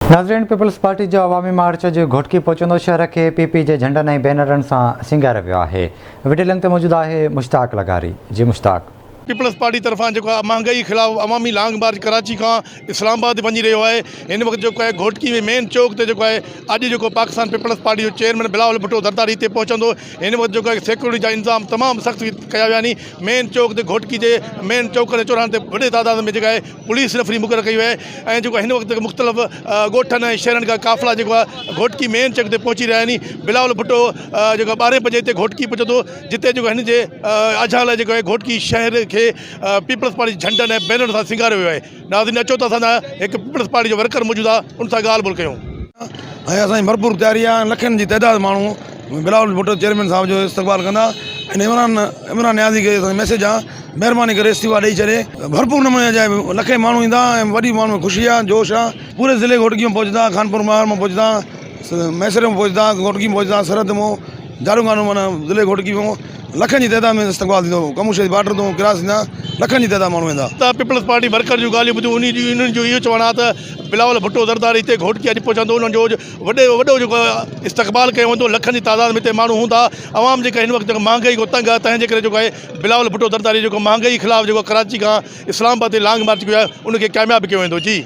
नाज़रीन, peoples party जो अवामी मार्च जो घोटकी पहुंचंदो शहर के पीपी जे झंडनि ऐं बैनरनि सां सिंगारियो वियो आहे। वीडियो ते मौजूद आहे मुश्ताक लगारी। जी मुश्ताक। पीपल्स पार्टी तरफां जो महंगाई खिलाफ अवामी लॉन्ग मार्च कराची का इस्लामाबाद वही रो है। इन वक्त जो है घोटकी में मेन चौक से जो है अज जो पाकिस्तान पीपल्स पार्टी जो चेयरमैन बिलावल भुट्टो ज़रदारी हिते पहुंचंदो। इन वक्त जो है सिक्योरिटी जा इंतजाम तमाम सख्त कया विया आहिनि। मेन चौक से घोटकी के मेन चौक के चौराहे ते वॾे तादाद में जो है पुलिस नफ़री मुक़रर कई है। ऐं जो हिन वक्त मुख़्तलिफ़ ॻोठनि ऐं शहरनि का काफ़िला जो घोटकी मेन चौक से पहुची रहा आहिनि। बिलावल भुट्टो जो 12 बजे हिते घोटकी पहुचंदो, जिते जो हिन जे अझा लाइ जो है घोटकी शहर के पीपल्स पार्टी झंडनि ऐं बैनर सां सिंगारियो वियो आहे। नाज़रीन, अचो त असांजा हिकु पीपल्स पार्टी जो वर्कर मौजूद आहे, उन सां ॻाल्हि ॿोल कयूं। ऐं असांजी भरपूर तयारी आहे। लखनि जी तइदाद माण्हू बिलावल भुट्टो चेयरमैन साहब जो इस्तक़बाल कंदा। ऐं इमरान न्याज़ी खे असांजो मैसेज आहे, महिरबानी करे इस्तीफ़ा ॾेई छॾे। भरपूर नमूने जा लखे माण्हू ईंदा ऐं वॾी माण्हू में ख़ुशी आहे, जोश आहे। पूरे ज़िले घोटकी में पहुचंदा, खानपुर महार में पहुचंदा, मैसरे में पहुचंदा, घोटकी में पहुचंदा, सरहद में, जारूखानो माना ज़िले घोटकी में लखनि जी तइदाद में इस्तक़बाल थींदो। कमूशे बॉर्डर तो क्रॉस थींदा, लखनि जी तइदाद माण्हू वेंदा। त पीपल्स पार्टी वर्कर जूं ॻाल्हियूं ॿुधियूं, उन्हनि जो इहो चवणु आहे त बिलावल भुट्टो ज़रदारी हिते घोटकी अॼु पहुचंदो, उन्हनि जो वॾो जेको इस्तक़बाल कयो वेंदो। लखनि जी तादाद में हिते माण्हू हूंदा। अवाम जेका हिन वक़्तु महांगाई को तंग आहे, तंहिंजे करे जेको आहे बिलावल भुट्टो ज़रदारी जेको महांगाई ख़िलाफ़ जेको कराची खां इस्लामाबाद ते लॉन्ग मार्च कयो आहे, उनखे कामयाबु कयो वेंदो। जी।